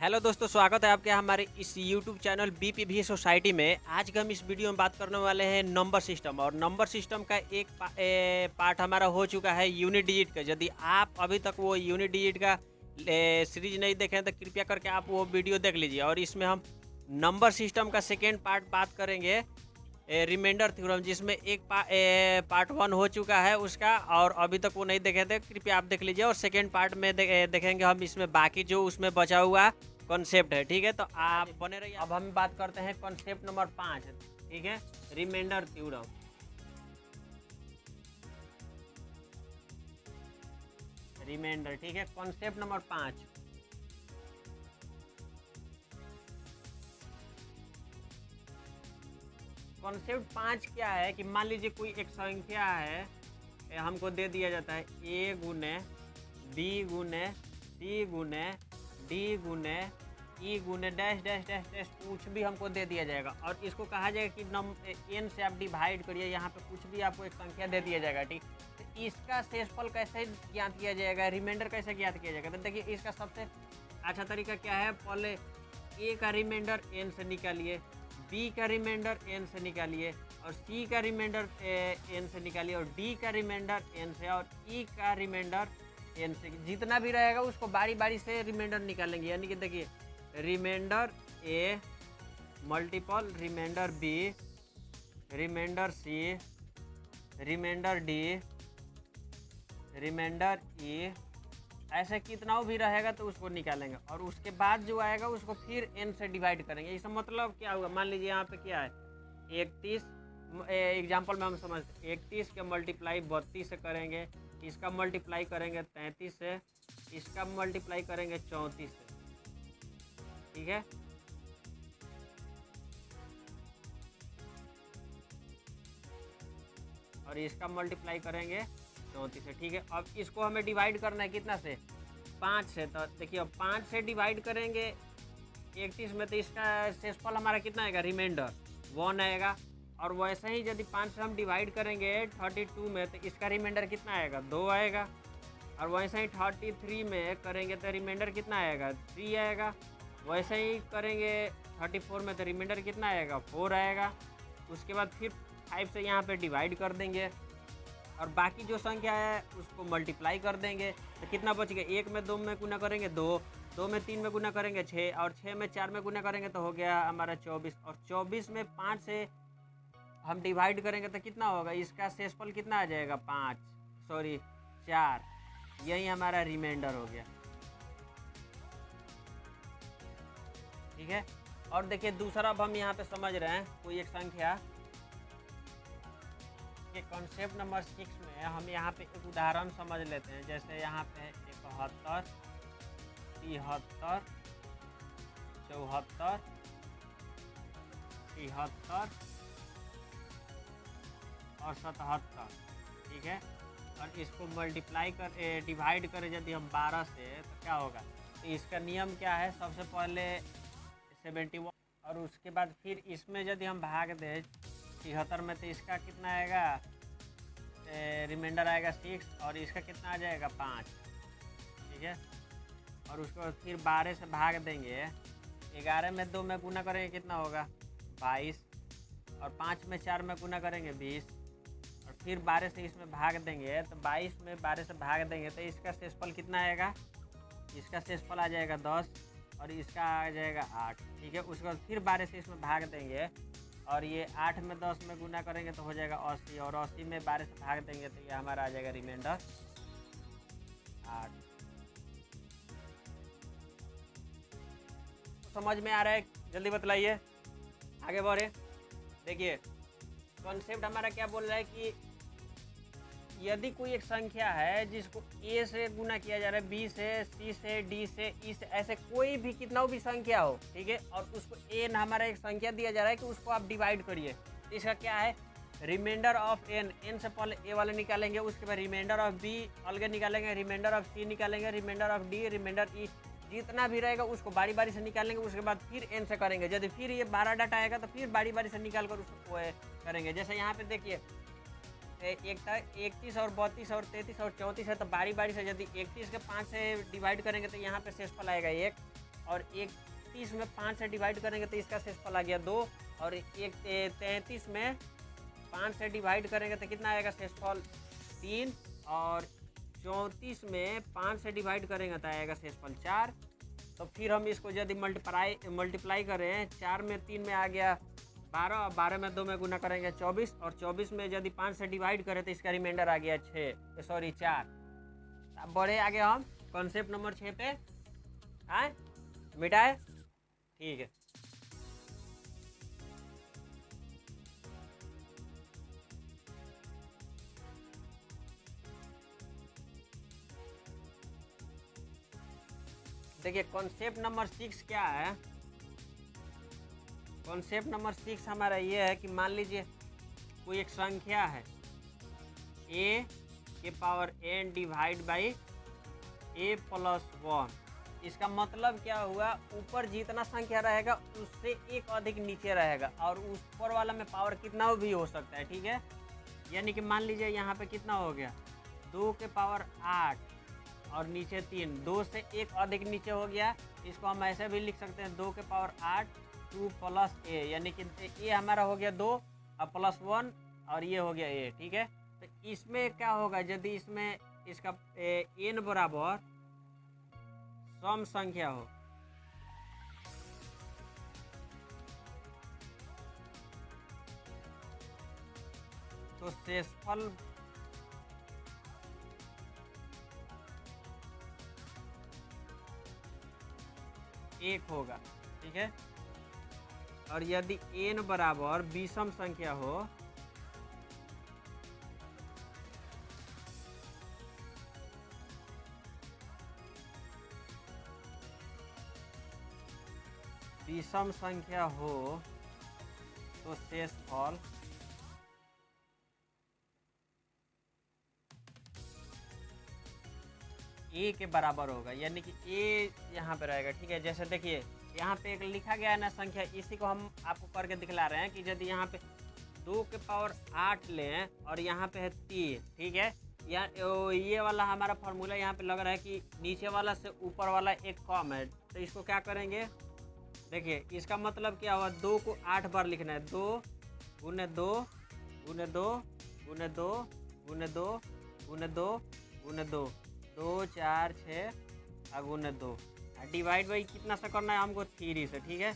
Hello दोस्तों, स्वागत है आपके हमारे इस यूट्यूब चैनल बीपीवी सोसाइटी में। आज हम इस वीडियो में बात करने वाले हैं नंबर सिस्टम। और नंबर सिस्टम का एक पार्ट हमारा हो चुका है यूनिट डिजिट का। यदि आप अभी तक वो यूनिट डिजिट का सीरीज नहीं देखे हैं तो कृपया करके आप वो वीडियो देख लीजिए। और इसमें हम नंबर सिस्टम का सेकेंड पार्ट बात करेंगे, रिमाइंडर थ्योरम, जिसमें एक पार्ट 1 हो चुका है उसका, और अभी तक वो नहीं देखे थे, कृपया आप देख लीजिए। और सेकेंड पार्ट में देखेंगे हम इसमें बाकी जो उसमें बचा हुआ कॉन्सेप्ट है। ठीक है, तो आप बने रहिए। अब हम बात करते हैं कॉन्सेप्ट नंबर 5। ठीक है, रिमाइंडर थ्योरम। रिमाइंडर, ठीक है, कॉन्सेप्ट नंबर 5। कॉन्सेप्ट 5 क्या है कि मान लीजिए कोई एक संख्या है, हमको दे दिया जाता है a गुने b गुने c गुने d गुने e गुने डैश डैश डैश डैश, कुछ भी हमको दे दिया जाएगा। और इसको कहा जाएगा कि n से आप डिवाइड करिए, यहाँ पे कुछ भी आपको एक संख्या दे दिया जाएगा। ठीक, तो इसका शेषफल कैसे ज्ञात किया जाएगा, रिमाइंडर कैसे ज्ञात किया जाएगा? तो देखिए, इसका सबसे अच्छा तरीका क्या है, पहले a का रिमाइंडर n से निकालिए, b का रिमाइंडर n से निकालिए, और c का रिमाइंडर n से निकालिए, और d का रिमाइंडर n से, और e का रिमाइंडर n से। जितना भी रहेगा उसको बारी बारी से रिमाइंडर निकालेंगे। यानी कि देखिए, remainder a multiple remainder b, remainder c, remainder d, remainder e, ऐसे कितना भी रहेगा तो उसको निकालेंगे। और उसके बाद जो आएगा उसको फिर n से डिवाइड करेंगे। इसका मतलब क्या हुआ, मान लीजिए यहाँ पे क्या है 31, एग्जाम्पल में हम समझते 31 के मल्टीप्लाई 32 से करेंगे, इसका मल्टीप्लाई करेंगे 33 से, इसका मल्टीप्लाई करेंगे 34 से। ठीक है, और इसका मल्टीप्लाई करेंगे 34 से। ठीक है, अब इसको हमें डिवाइड करना है कितना से, 5 से। तो देखिए, अब 5 से डिवाइड करेंगे 31 में, तो इसका शेषफल हमारा कितना आएगा, रिमाइंडर 1 आएगा। और वैसे ही यदि 5 से हम डिवाइड करेंगे 32 में, तो इसका रिमाइंडर कितना आएगा, 2 आएगा। और वैसे ही 33 में करेंगे तो रिमाइंडर कितना आएगा, 3 आएगा। वैसे ही करेंगे 34 में तो रिमाइंडर कितना आएगा, 4 आएगा। उसके बाद फिर 5 से यहाँ पे डिवाइड कर देंगे, और बाकी जो संख्या है उसको मल्टीप्लाई कर देंगे। तो कितना बच गया, 1 में 2 में गुना करेंगे 2, 2 में 3 में गुना करेंगे 6, और 6 में 4 में गुना करेंगे तो हो गया हमारा 24। और 24 में 5 से हम डिवाइड करेंगे तो कितना होगा, इसका शेषफल कितना आ जाएगा, 4। यही हमारा रिमाइंडर हो गया। ठीक है, और देखिए दूसरा अब हम यहाँ पे समझ रहे हैं कोई एक संख्या के कॉन्सेप्ट नंबर 6 में हम यहाँ पे एक उदाहरण समझ लेते हैं। जैसे यहाँ पे 71, 73, 74, 73 और 77। ठीक है, और इसको मल्टीप्लाई कर डिवाइड करें यदि हम 12 से, तो क्या होगा, तो इसका नियम क्या है, सबसे पहले 71, और उसके बाद फिर इसमें यदि हम भाग दें 73 में, तो इसका कितना आएगा, रिमाइंडर आएगा 6, और इसका कितना आ जाएगा 5। ठीक है, और उसको फिर 12 से भाग देंगे, 11 में 2 में गुना करेंगे कितना होगा, 22, और 5 में 4 में गुना करेंगे 20, और फिर 12 से इसमें भाग देंगे, तो 22 में 12 से भाग देंगे तो इसका शेषफल कितना आएगा, इसका शेषफल आ जाएगा 10, और इसका आ जाएगा 8। ठीक है, उसके बाद फिर 12 से इसमें भाग देंगे, और ये 8 में 10 में गुना करेंगे तो हो जाएगा 80, और 80 में 12 से भाग देंगे तो ये हमारा आ जाएगा रिमाइंडर 8। तो समझ में आ रहा है, जल्दी बतलाइए, आगे बढ़े। देखिए, कॉन्सेप्ट हमारा क्या बोल रहा है कि यदि कोई एक संख्या है जिसको a से गुना किया जा रहा है, b से, c से, d से, e से, ऐसे कोई भी कितना भी संख्या हो, ठीक है, और उसको n हमारा एक संख्या दिया जा रहा है कि उसको आप डिवाइड करिए, तो इसका क्या है, रिमाइंडर ऑफ n से पहले a वाले निकालेंगे, उसके बाद रिमाइंडर ऑफ b अलग निकालेंगे, रिमाइंडर ऑफ c निकालेंगे, remainder of d, remainder e, जितना भी रहेगा उसको बारी बारी से निकालेंगे। उसके बाद फिर n से करेंगे, यदि फिर ये 12 डाटा आएगा तो फिर बारी बारी से निकाल कर उसको करेंगे। जैसे यहाँ पे देखिए, एक था 31 और 32 और 33 और 34 है, तो बारी बारी से यदि 31 के 5 से डिवाइड करेंगे तो यहाँ पे शेषफल आएगा 1, और 31 में 5 से डिवाइड करेंगे तो इसका शेषफल आ गया 2, और 33 में 5 से डिवाइड करेंगे तो कितना आएगा शेषफल 3, और 34 में 5 से डिवाइड करेंगे तो आएगा शेषफल 4। तो फिर हम इसको यदि मल्टीप्लाई करें, 4 में 3 में आ गया 12, और 12 में 2 में गुना करेंगे 24, और 24 में यदि 5 से डिवाइड करें तो इसका रिमाइंडर आ गया 4। अब बढ़े आगे हम कॉन्सेप्ट नंबर 6 पे। आए मिटाए, ठीक है। देखिए कॉन्सेप्ट नंबर 6 क्या है। कॉन्सेप्ट नंबर 6 हमारा ये है कि मान लीजिए कोई एक संख्या है a के power n divide by a plus 1। इसका मतलब क्या हुआ, ऊपर जितना संख्या रहेगा उससे एक अधिक नीचे रहेगा, और ऊपर वाला में पावर कितना भी हो सकता है, ठीक है। यानी कि मान लीजिए यहाँ पे कितना हो गया 2 के पावर 8 और नीचे 3, 2 से एक अधिक नीचे हो गया। इसको हम ऐसे भी लिख सकते हैं 2 के पावर 8 2 प्लस a, यानी कि ये हमारा हो गया 2 और प्लस 1 और ये हो गया a, ठीक है। तो इसमें क्या होगा, यदि इसमें इसका n बराबर सम संख्या हो तो शेषफल एक होगा, ठीक है। और यदि n बराबर विषम संख्या हो तो शेषफल a के बराबर होगा, यानी कि a यहाँ पे रहेगा, ठीक है। जैसे देखिए यहाँ पे एक लिखा गया है ना संख्या, इसी को हम आपको करके दिखला रहे हैं कि यदि यहाँ पे 2 के पावर 8 लें और यहाँ पे है 3, ठीक है। ये वाला हमारा फॉर्मूला यहाँ पे लग रहा है कि नीचे वाला से ऊपर वाला एक कम है, तो इसको क्या करेंगे, देखिए इसका मतलब क्या हुआ, 2 को 8 बार लिखना है, 2 गुने 2 गुने 2 गुने 2 गुने 2 गुने 2 गुने 2, 2 4 6 गुने 2, डिवाइड बाई कितना से करना है हमको 3 से, ठीक है।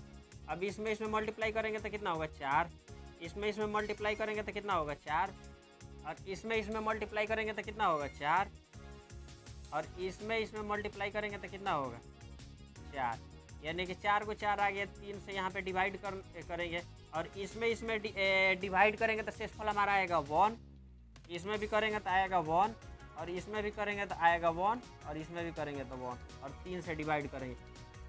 अब इसमें मल्टीप्लाई करेंगे तो कितना होगा 4, इसमें मल्टीप्लाई करेंगे तो कितना होगा 4, और इसमें मल्टीप्लाई करेंगे तो कितना होगा 4, और इसमें मल्टीप्लाई करेंगे तो कितना होगा 4, यानी कि 4 को 4 आ गया, 3 से यहाँ पे डिवाइड करेंगे, और इसमें डिवाइड करेंगे तो शेषफल हमारा आएगा 1, इसमें भी करेंगे तो आएगा 1, और इसमें भी करेंगे तो आएगा 1, और इसमें भी करेंगे तो 1, और 3 से डिवाइड करेंगे,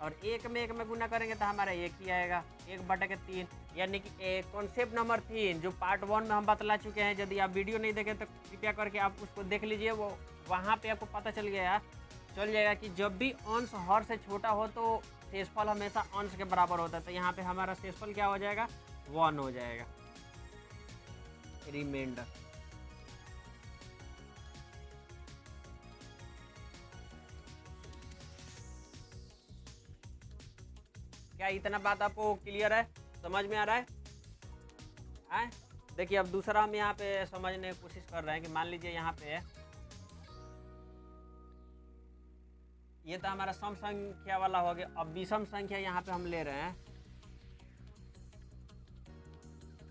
और एक में गुना करेंगे तो हमारा 1 ही आएगा, 1/3। यानी कि कॉन्सेप्ट नंबर 3 जो पार्ट 1 में हम बतला चुके हैं, यदि आप वीडियो नहीं देखें तो कृपया करके आप उसको देख लीजिए, वो वहाँ पे आपको पता चल जाएगा कि जब भी अंश हर से छोटा हो तो शेषफल हमेशा अंश के बराबर होता है। तो यहाँ पे हमारा शेषफल क्या हो जाएगा 1 हो जाएगा, रिमाइंडर। क्या इतना बात आपको क्लियर है, समझ में आ रहा है? देखिए अब दूसरा हम यहाँ पे समझने की कोशिश कर रहे हैं कि मान लीजिए यहाँ पे ये तो हमारा सम संख्या वाला हो गया। अब विषम संख्या यहाँ पे हम ले रहे हैं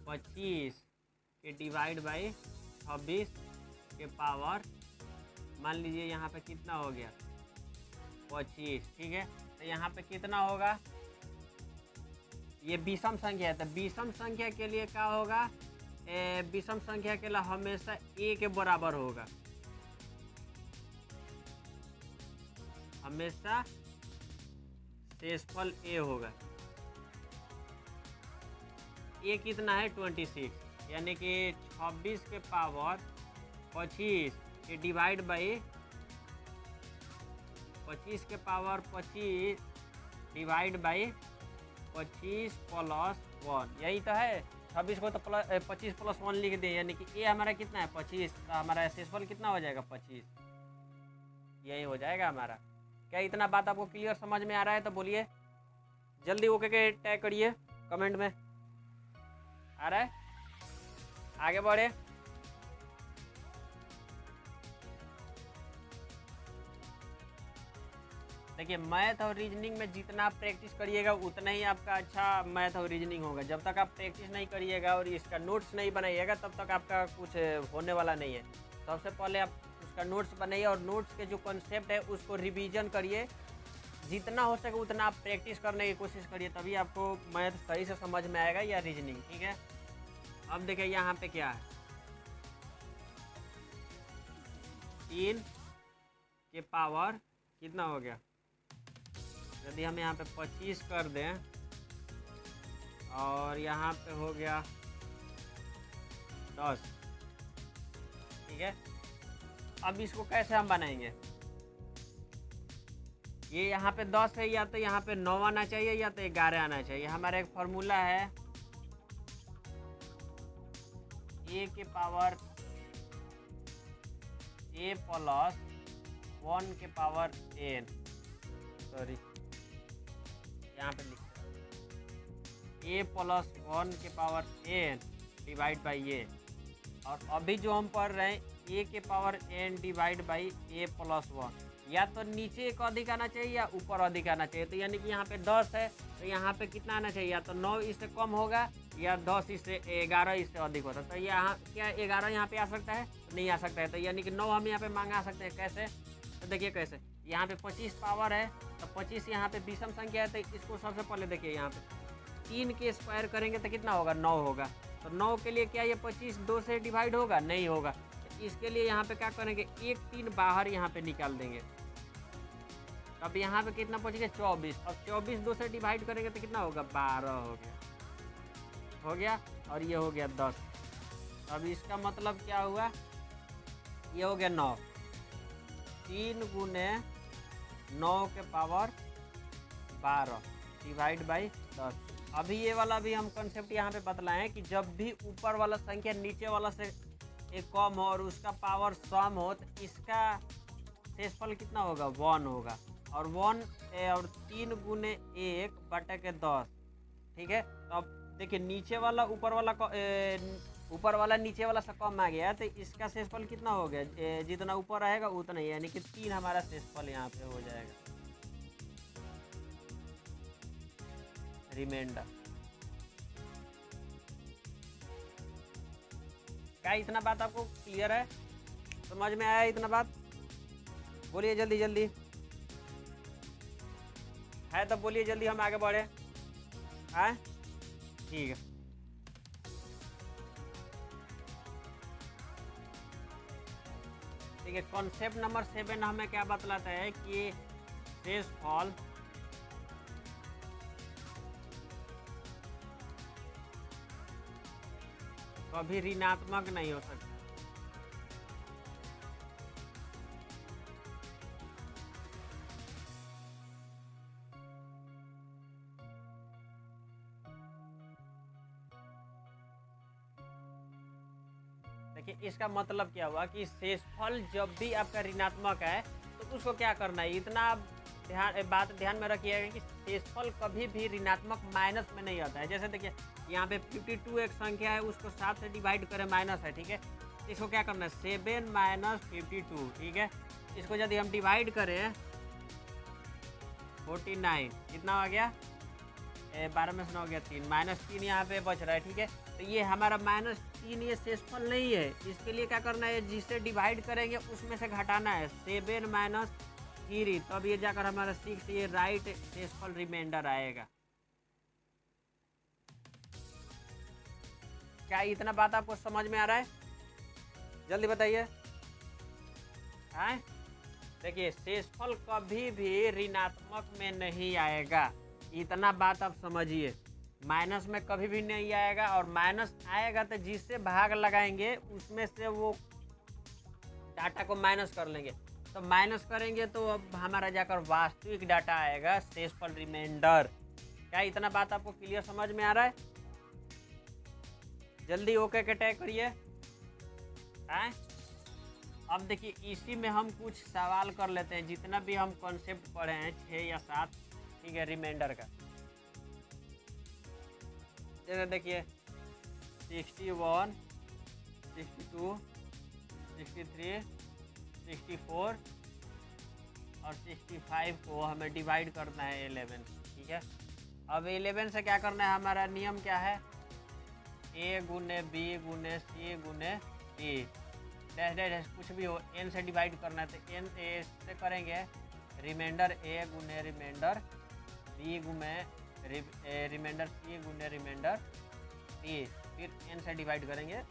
25 के डिवाइड बाई 26 के पावर, मान लीजिए यहाँ पे कितना हो गया 25, ठीक है। तो यहाँ पे कितना होगा, ये विषम संख्या है, तो विषम संख्या के लिए क्या होगा, विषम संख्या के लिए हमेशा a के बराबर होगा, हमेशा शेषफल a होगा। a कितना है 26, यानी कि 26 के पावर 25 के डिवाइड बाई 25 के पावर 25 डिवाइड बाई 25 प्लस 1, यही तो है। 26 को तो 25 प्लस 1 लिख दें, यानी कि a हमारा कितना है 25, तो हमारा शेषफल कितना हो जाएगा 25, यही हो जाएगा हमारा। क्या इतना बात आपको क्लियर समझ में आ रहा है? तो बोलिए जल्दी ओके के टैग करिए कमेंट में। आ रहा है, आगे बढ़े। देखिए मैथ और रीजनिंग में जितना आप प्रैक्टिस करिएगा उतना ही आपका अच्छा मैथ और रीजनिंग होगा। जब तक आप प्रैक्टिस नहीं करिएगा और इसका नोट्स नहीं बनाइएगा तब तक आपका कुछ होने वाला नहीं है। सबसे पहले आप उसका नोट्स बनाइए और नोट्स के जो कॉन्सेप्ट है उसको रिवीजन करिए। जितना हो सके उतना आप प्रैक्टिस करने की कोशिश करिए, तभी आपको मैथ सही से समझ में आएगा या रीजनिंग। ठीक है, अब देखिए यहाँ पे क्या है, 3 के पावर कितना हो गया। यदि हम यहाँ पे 25 कर दें और यहाँ पे हो गया 10। ठीक है, अब इसको कैसे हम बनाएंगे। ये यहाँ पे 10 है, या तो यहाँ पे 9 आना चाहिए या तो 11 आना चाहिए। हमारा एक फॉर्मूला है a के पावर a प्लस 1 के पावर n, सॉरी यहाँ पे लिखा a प्लस 1 के power n divide by a। और अभी जो हम पढ़ रहे हैं a के power n divide by a plus 1, या तो नीचे एक अधिक आना चाहिए या ऊपर अधिक आना चाहिए। तो यानी कि यहाँ पे 10 है तो यहाँ पे कितना आना चाहिए, या तो 9 इससे कम होगा या 10 इससे 11 इससे अधिक होता है। तो यहाँ क्या 11 यहाँ पे आ सकता है, नहीं आ सकता है। तो यानी कि 9 हम यहाँ पे मांगा सकते हैं। कैसे, तो देखिए कैसे, यहाँ पे 25 पावर है तो 25 यहाँ पे विषम संख्या है। तो इसको सबसे पहले देखिए यहाँ पे 3 के स्क्वायर करेंगे तो कितना होगा, 9 होगा। तो 9 के लिए क्या ये 25 2 से डिवाइड होगा, नहीं होगा। तो इसके लिए यहाँ पे क्या करेंगे, 1 3 बाहर यहाँ पे निकाल देंगे। अब यहाँ पे कितना पहुँचेगा, 24। अब 24 2 से डिवाइड करेंगे तो कितना होगा, 12 हो गया और ये हो गया 10। अब इसका मतलब क्या हुआ, ये हो गया 9। 3 गुने 9 के पावर 12 डिवाइड बाई 10। अभी ये वाला भी हम कंसेप्ट यहाँ पे बतलाएं कि जब भी ऊपर वाला संख्या नीचे वाला से एक कम हो और उसका पावर सम हो तो इसका शेषफल कितना होगा, 1 होगा। और 1 और 3 गुने 1 बटे के 10। ठीक है, तो अब देखिए नीचे वाला ऊपर वाला नीचे वाला से कम आ गया तो इसका शेषफल कितना हो गया, जितना ऊपर रहेगा उतना ही, यानी कि 3 हमारा शेषफल यहाँ पे हो जाएगा, रिमाइंडर। क्या इतना बात आपको क्लियर है, समझ में आया इतना बात? बोलिए जल्दी जल्दी, है तो बोलिए जल्दी, हम आगे बढ़े। हाँ ठीक है, ठीक है। कॉन्सेप्ट नंबर 7 हमें क्या बतलाता है कि शेषफल कभी ऋणात्मक नहीं हो सकता। देखिए इसका मतलब क्या हुआ कि शेषफल जब भी आपका ऋणात्मक है तो उसको क्या करना है, इतना बात ध्यान में रखिएगा कि शेषफल कभी भी ऋणात्मक माइनस में नहीं आता है। जैसे देखिए यहाँ पे 52 एक संख्या है, उसको 7 से डिवाइड करें, माइनस है। ठीक है, इसको क्या करना है, 7 माइनस 52। ठीक है, इसको यदि हम डिवाइड करें 49, कितना आ गया, 12 में से 9 हो गया 3, -3 यहाँ पे बच रहा है। ठीक है, तो ये हमारा -3 ये शेषफल नहीं है। इसके लिए क्या करना है, जिससे डिवाइड करेंगे उसमें से घटाना है, 7 माइनस 3, तब ये जाकर हमारा 6 ये राइट शेषफल रिमाइंडर आएगा। क्या इतना बात आपको समझ में आ रहा है, जल्दी बताइए। देखिए शेषफल कभी भी ऋणात्मक में नहीं आएगा, इतना बात आप समझिए। माइनस में कभी भी नहीं आएगा, और माइनस आएगा तो जिससे भाग लगाएंगे उसमें से वो डाटा को माइनस कर लेंगे। तो माइनस करेंगे तो अब हमारा जाकर वास्तविक डाटा आएगा, शेषफल रिमाइंडर। क्या इतना बात आपको क्लियर समझ में आ रहा है? जल्दी ओके के टैग करिए। अब देखिए इसी में हम कुछ सवाल कर लेते हैं, जितना भी हम कॉन्सेप्ट पढ़े हैं 6 या 7। ठीक है, रिमाइंडर का जैसे देखिए 61, 62, 63, 64 और 65 को हमें डिवाइड करना है 11, ठीक है। अब 11 से क्या करना है, हमारा नियम क्या है, ए गुने बी गुने सी गुने डी, डैश डैश डैश कुछ भी हो, एन से डिवाइड करना है। तो एन से करेंगे रिमाइंडर ए गुने रिमाइंडर बी गुने रिमाइंडर सी गुने रिमाइंडर डी, फिर एन से डिवाइड करेंगे।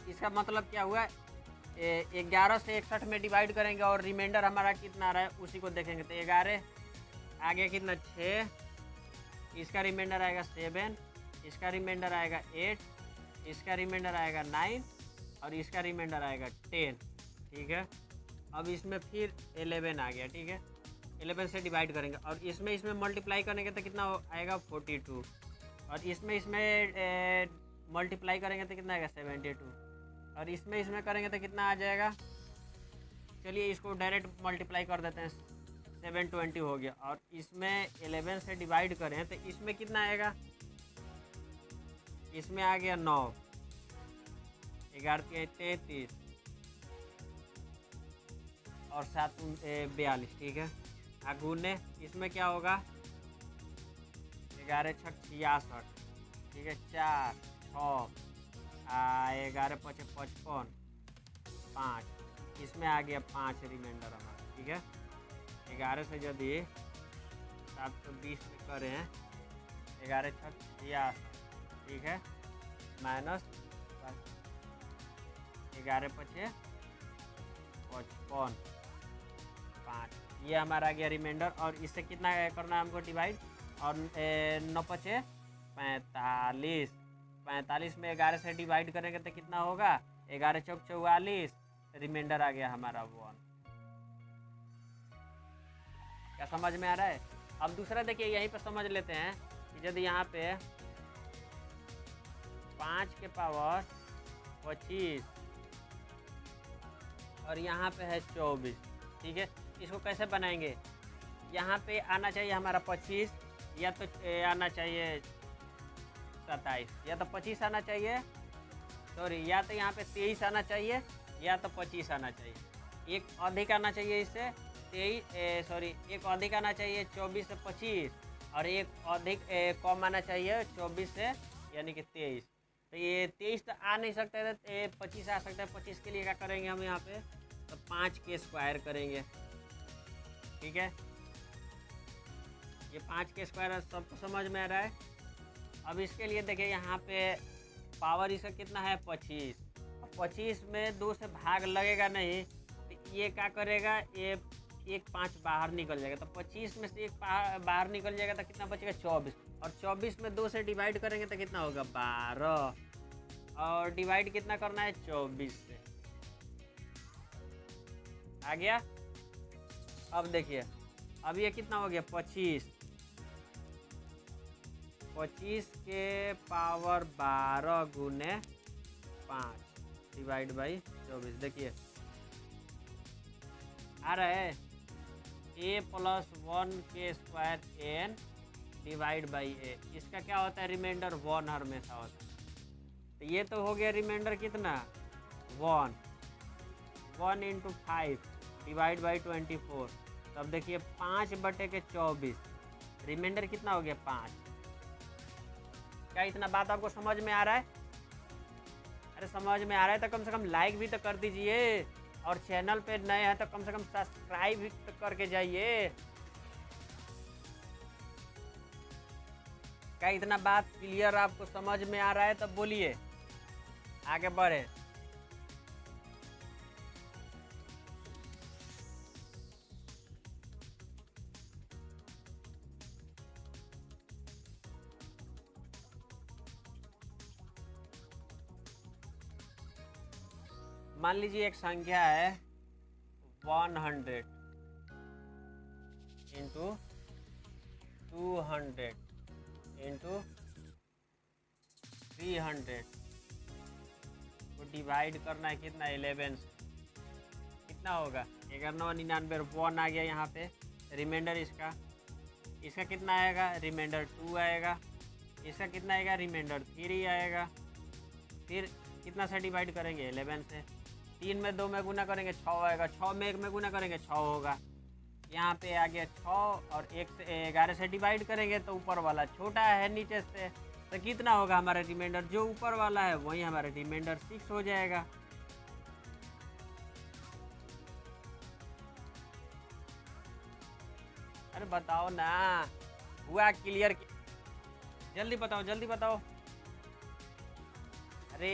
इसका मतलब क्या हुआ, 11 से 61 में डिवाइड करेंगे और रिमाइंडर हमारा कितना आ रहा है उसी को देखेंगे। तो 11 आ गया कितना 6, इसका रिमाइंडर आएगा 7, इसका रिमाइंडर आएगा 8, इसका रिमाइंडर आएगा 9 और इसका रिमाइंडर आएगा 10, ठीक है। अब इसमें फिर 11 आ गया, ठीक है। 11 से डिवाइड करेंगे और इसमें मल्टीप्लाई करेंगे तो कितना आएगा 42, और इसमें मल्टीप्लाई करेंगे तो कितना आएगा 72, और इसमें करेंगे तो कितना आ जाएगा। चलिए इसको डायरेक्ट मल्टीप्लाई कर देते हैं, 720 हो गया। और इसमें 11 से डिवाइड करें तो इसमें कितना आएगा, इसमें आ गया 9, 11 33 और 7 42, ठीक है। गुने इसमें क्या होगा 11 6 66, ठीक है, 4 6 11 5 55 5, इसमें आ गया 5 रिमाइंडर हमारा, ठीक है। 11 से यदि 720 में करें 11 6 66, ठीक है, माइनस 11 5 55 5, ये हमारा आ गया रिमाइंडर। और इससे कितना करना है हमको डिवाइड, और 9 5 45, 45 में 11 से डिवाइड करेंगे तो कितना होगा 11 चौक 44, रिमाइंडर आ गया हमारा 1। क्या समझ में आ रहा है। अब दूसरा देखिए यहीं पे समझ लेते हैं कि यदि यहाँ पे 5 के पावर 25 और यहाँ पे है 24, ठीक है। इसको कैसे बनाएंगे, यहाँ पे आना चाहिए हमारा 25, या तो आना चाहिए 27, या तो 25 आना चाहिए, सॉरी, या तो यहाँ पे 23 आना चाहिए या तो 25 आना चाहिए। एक अधिक आना चाहिए इससे 23, सॉरी, एक अधिक आना चाहिए 24 से 25, और एक अधिक कम आना चाहिए 24 से यानी कि 23। तो ये 23 तो आ नहीं सकता है, तो 25 आ सकता है। 25 के लिए क्या करेंगे हम यहाँ पे, तो 5 के स्क्वायर करेंगे, ठीक है। ये 5 के स्क्वायर सबको समझ में आ रहा है। अब इसके लिए देखिए यहाँ पे पावर इसका कितना है 25, 25 में 2 से भाग लगेगा नहीं, तो ये क्या करेगा, ये 1 5 बाहर निकल जाएगा। तो 25 में से 1 बाहर निकल जाएगा तो कितना बचेगा 24, और 24 में 2 से डिवाइड करेंगे तो कितना होगा 12, और डिवाइड कितना करना है 24 से, आ गया। अब देखिए अब ये कितना हो गया 25, 25 के पावर 12 गुने 5 डिवाइड बाई 24, देखिए आ रहा है a + 1 के square n divide by a। इसका क्या होता है रिमाइंडर 1 हमेशा होता है। तो ये तो हो गया रिमाइंडर कितना 1, 1 × 5 डिवाइड बाई 24। तब देखिए 5/24, रिमाइंडर कितना हो गया 5। क्या इतना बात आपको समझ में आ रहा है। अरे समझ में आ रहा है तो कम से कम लाइक भी तो कर दीजिए, और चैनल पे नए हैं तो कम से कम सब्सक्राइब भी तो करके जाइए। क्या इतना बात क्लियर आपको समझ में आ रहा है, तब बोलिए आगे बढ़े। मान लीजिए एक संख्या है 100 इंटू 200 इंटू 300 को डिवाइड करना है कितना 11 से, कितना होगा 1199, 1 आ गया यहाँ पे। रिमाइंडर इसका कितना आएगा, रिमाइंडर 2 आएगा, इसका कितना आएगा रिमाइंडर 3 आएगा। फिर कितना से डिवाइड करेंगे 11 से, 3 में 2 में गुना करेंगे 6 आएगा, 6 में 1 में गुना करेंगे 6 होगा। यहाँ पे आ गया 6 और 1 से 11 से डिवाइड करेंगे तो ऊपर वाला छोटा है नीचे से, तो कितना होगा हमारा रिमाइंडर, जो ऊपर वाला है वही हमारा रिमाइंडर 6 हो जाएगा। अरे बताओ ना, हुआ क्लियर? जल्दी बताओ जल्दी बताओ। अरे